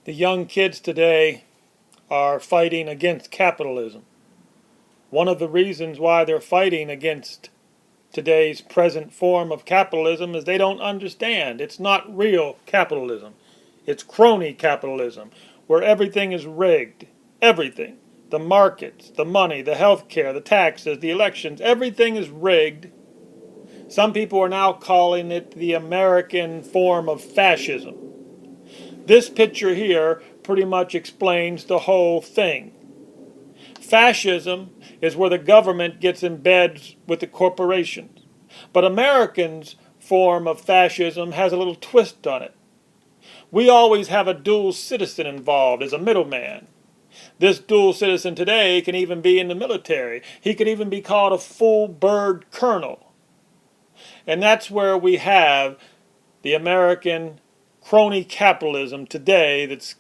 The young kids today are fighting against capitalism. One of the reasons why they're fighting against today's present form of capitalism is they don't understand. It's not real capitalism. It's crony capitalism, where everything is rigged. Everything. The markets, the money, the healthcare, the taxes, the elections, everything is rigged. Some people are now calling it the American form of fascism. This picture here pretty much explains the whole thing. Fascism is where the government gets in bed with the corporations. But Americans' form of fascism has a little twist on it. We always have a dual citizen involved as a middleman. This dual citizen today can even be in the military. He could even be called a full bird colonel. And that's where we have the American crony capitalism today that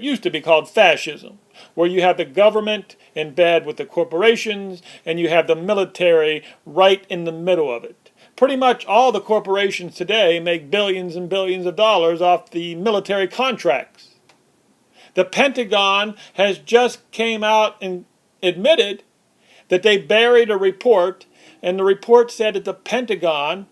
used to be called fascism, where you have the government in bed with the corporations and you have the military right in the middle of it. Pretty much all the corporations today make billions and billions of dollars off the military contracts. The Pentagon has just came out and admitted that they buried a report, and the report said that the Pentagon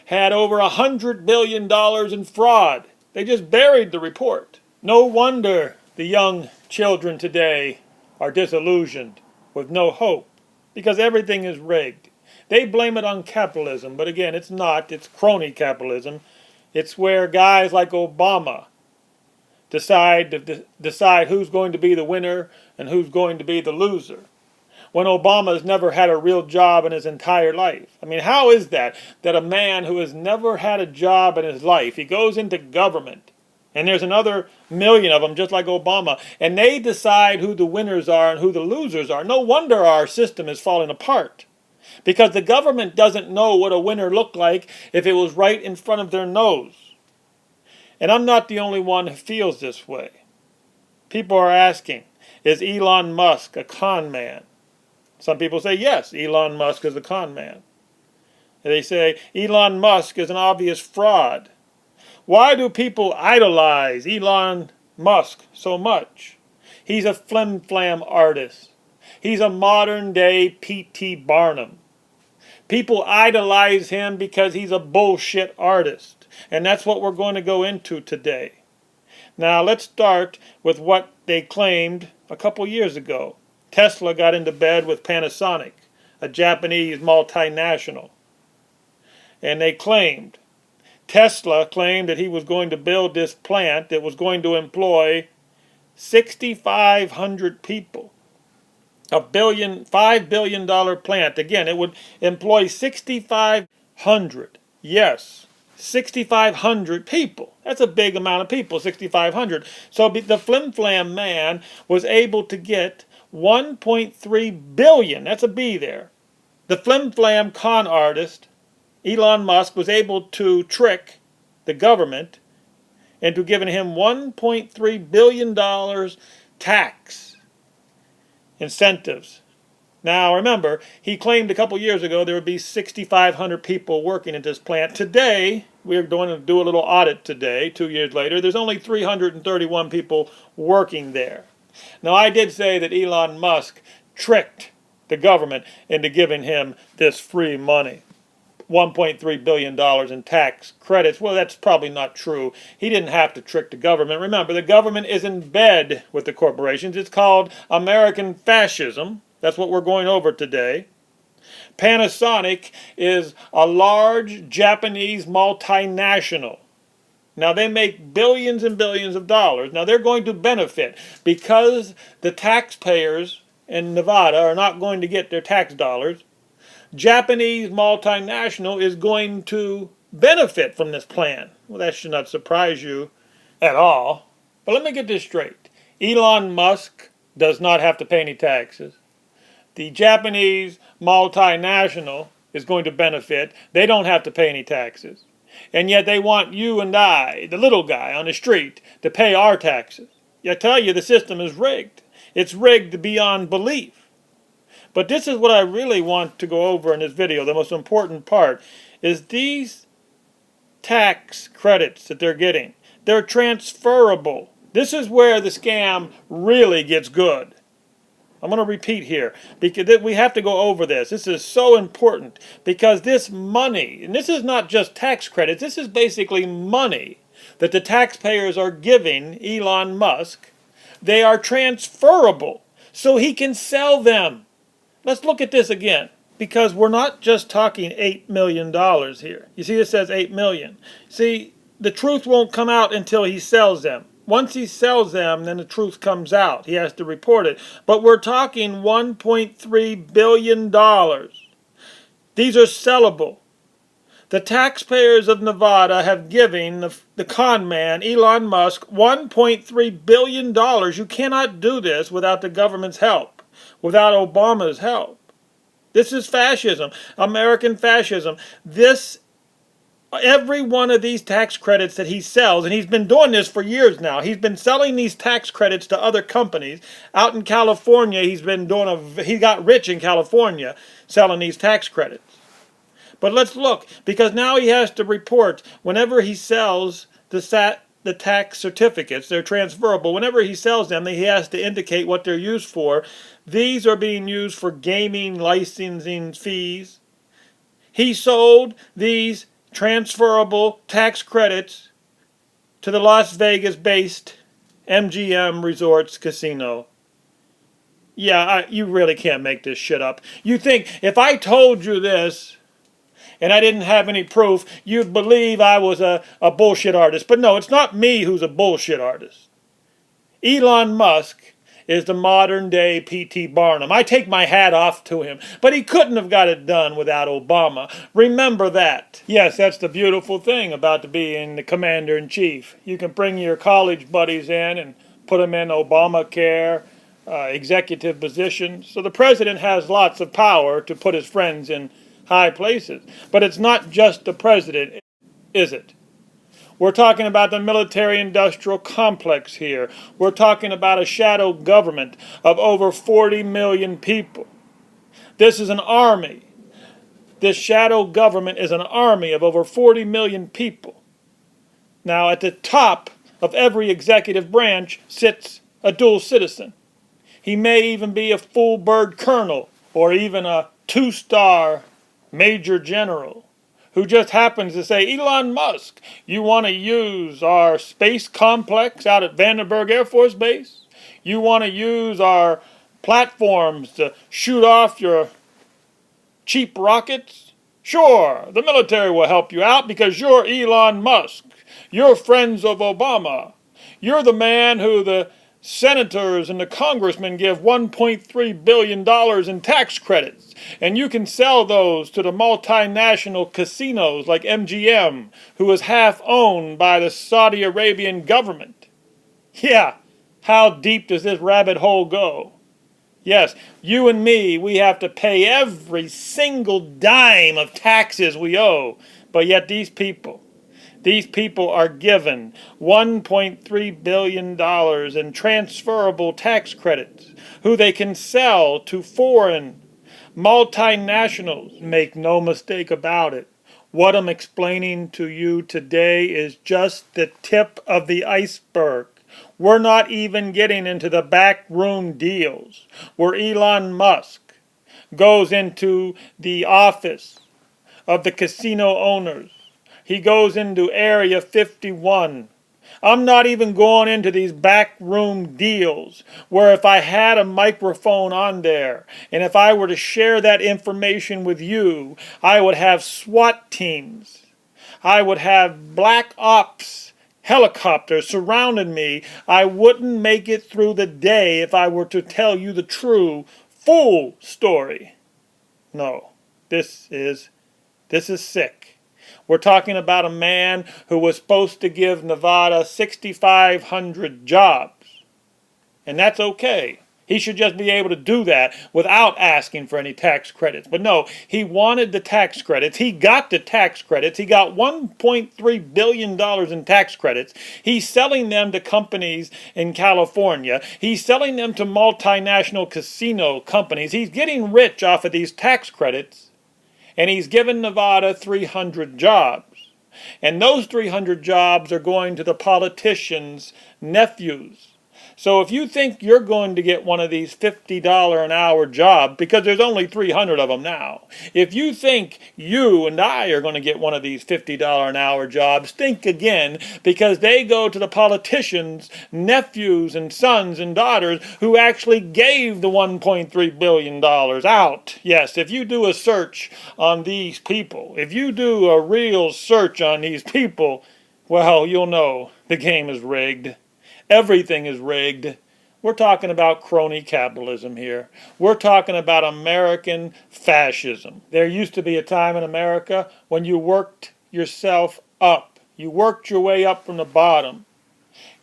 had over $100 billion in fraud. They just buried the report. No wonder the young children today are disillusioned with no hope, because everything is rigged. They blame it on capitalism, but again, it's not. It's crony capitalism. It's where guys like Obama decide who's going to be the winner and who's going to be the loser, when Obama has never had a real job in his entire life. I mean, how is that a man who has never had a job in his life, he goes into government, and there's another million of them just like Obama, and they decide who the winners are and who the losers are? No wonder our system is falling apart, because the government doesn't know what a winner looked like if it was right in front of their nose. And I'm not the only one who feels this way. People are asking, is Elon Musk a con man? Some people say, yes, Elon Musk is a con man. They say, Elon Musk is an obvious fraud. Why do people idolize Elon Musk so much? He's a flim-flam artist. He's a modern-day P.T. Barnum. People idolize him because he's a bullshit artist. And that's what we're going to go into today. Now, let's start with what they claimed a couple years ago. Tesla got into bed with Panasonic, a Japanese multinational. And Tesla claimed that he was going to build this plant that was going to employ 6,500 people. $5 billion plant. Again, it would employ 6,500. Yes, 6,500 people. That's a big amount of people, 6,500. So the flim-flam man was able to get 1.3 billion. That's a B there. The flim-flam con artist, Elon Musk, was able to trick the government into giving him $1.3 billion tax incentives. Now remember, he claimed a couple years ago there would be 6,500 people working at this plant. Today, we're going to do a little audit today, 2 years later. There's only 331 people working there. Now I did say that Elon Musk tricked the government into giving him this free money. $1.3 billion in tax credits. Well, that's probably not true. He didn't have to trick the government. Remember, the government is in bed with the corporations. It's called American fascism. That's what we're going over today. Panasonic is a large Japanese multinational. Now, they make billions and billions of dollars. Now, they're going to benefit because the taxpayers in Nevada are not going to get their tax dollars. Japanese multinational is going to benefit from this plan. Well, that should not surprise you at all. But let me get this straight. Elon Musk does not have to pay any taxes. The Japanese multinational is going to benefit. They don't have to pay any taxes. And yet they want you and I, the little guy on the street, to pay our taxes. I tell you, the system is rigged. It's rigged beyond belief. But this is what I really want to go over in this video. The most important part is these tax credits that they're getting. They're transferable. This is where the scam really gets good. I'm going to repeat here because we have to go over this. This is so important because this money, and this is not just tax credits, this is basically money that the taxpayers are giving Elon Musk. They are transferable so he can sell them. Let's look at this again because we're not just talking $8 million here. You see, this says $8 million. See, the truth won't come out until he sells them. Once he sells them, then the truth comes out. He has to report it. But we're talking $1.3 billion. These are sellable. The taxpayers of Nevada have given the con man, Elon Musk, $1.3 billion. You cannot do this without the government's help, without Obama's help. This is fascism, American fascism. Every one of these tax credits that he sells, and he's been doing this for years now. He's been selling these tax credits to other companies. Out in California, he got rich in California selling these tax credits. But let's look, because now he has to report whenever he sells the tax certificates. They're transferable. Whenever he sells them, he has to indicate what they're used for. These are being used for gaming licensing fees. He sold these transferable tax credits to the Las Vegas-based MGM Resorts Casino. Yeah, you really can't make this shit up. You think if I told you this and I didn't have any proof, you'd believe I was a bullshit artist. But no, it's not me who's a bullshit artist. Elon Musk is the modern day P.T. Barnum. I take my hat off to him, but he couldn't have got it done without Obama. Remember that. Yes, that's the beautiful thing about being the commander-in-chief. You can bring your college buddies in and put them in Obamacare, executive positions. So the president has lots of power to put his friends in high places. But it's not just the president, is it? We're talking about the military-industrial complex here. We're talking about a shadow government of over 40 million people. This is an army. This shadow government is an army of over 40 million people. Now, at the top of every executive branch sits a dual citizen. He may even be a full bird colonel or even a two-star major general, who just happens to say, Elon Musk, you want to use our space complex out at Vandenberg Air Force Base? You want to use our platforms to shoot off your cheap rockets? Sure, the military will help you out because you're Elon Musk. You're friends of Obama. You're the man who the senators and the congressmen give $1.3 billion in tax credits, and you can sell those to the multinational casinos like MGM, who is half owned by the Saudi Arabian government. Yeah, how deep does this rabbit hole go? Yes, you and me, we have to pay every single dime of taxes we owe, but yet these people are given $1.3 billion in transferable tax credits, who they can sell to foreign multinationals. Make no mistake about it. What I'm explaining to you today is just the tip of the iceberg. We're not even getting into the backroom deals where Elon Musk goes into the office of the casino owners. He goes into Area 51. I'm not even going into these backroom deals where if I had a microphone on there and if I were to share that information with you, I would have SWAT teams. I would have black ops helicopters surrounding me. I wouldn't make it through the day if I were to tell you the true, full story. No, this is sick. We're talking about a man who was supposed to give Nevada 6,500 jobs. And that's okay. He should just be able to do that without asking for any tax credits. But no, he wanted the tax credits. He got the tax credits. He got $1.3 billion in tax credits. He's selling them to companies in California. He's selling them to multinational casino companies. He's getting rich off of these tax credits. And he's given Nevada 300 jobs. And those 300 jobs are going to the politicians' nephews. So if you think you're going to get one of these $50 an hour jobs, because there's only 300 of them now, if you think you and I are going to get one of these $50 an hour jobs, think again, because they go to the politicians' nephews and sons and daughters who actually gave the $1.3 billion out. Yes, if you do a search on these people, if you do a real search on these people, well, you'll know the game is rigged. Everything is rigged. We're talking about crony capitalism here. We're talking about American fascism. There used to be a time in America when you worked yourself up. You worked your way up from the bottom.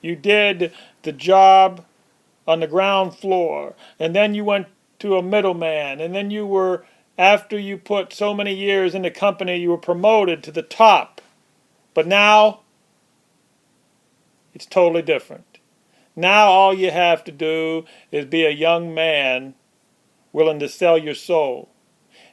You did the job on the ground floor, and then you went to a middleman, and then you were, after you put so many years in the company, you were promoted to the top. But now, it's totally different. Now all you have to do is be a young man willing to sell your soul.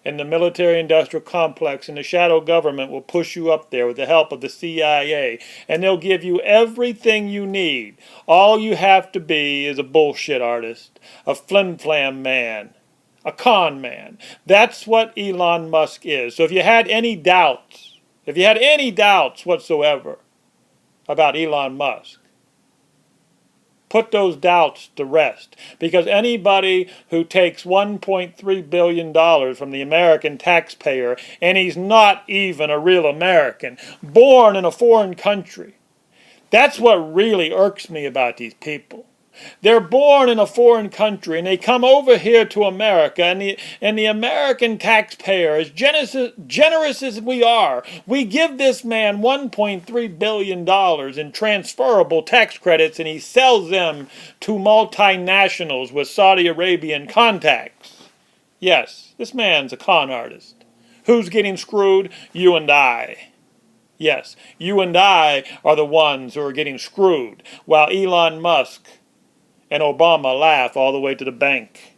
And the military-industrial complex and the shadow government will push you up there with the help of the CIA. And they'll give you everything you need. All you have to be is a bullshit artist, a flim-flam man, a con man. That's what Elon Musk is. So if you had any doubts, whatsoever about Elon Musk, put those doubts to rest, because anybody who takes $1.3 billion from the American taxpayer, and he's not even a real American, born in a foreign country, that's what really irks me about these people. They're born in a foreign country, and they come over here to America, and the American taxpayer, as generous as we are, we give this man $1.3 billion in transferable tax credits, and he sells them to multinationals with Saudi Arabian contacts. Yes, this man's a con artist. Who's getting screwed? You and I. Yes, you and I are the ones who are getting screwed, while Elon Musk and Obama laugh all the way to the bank.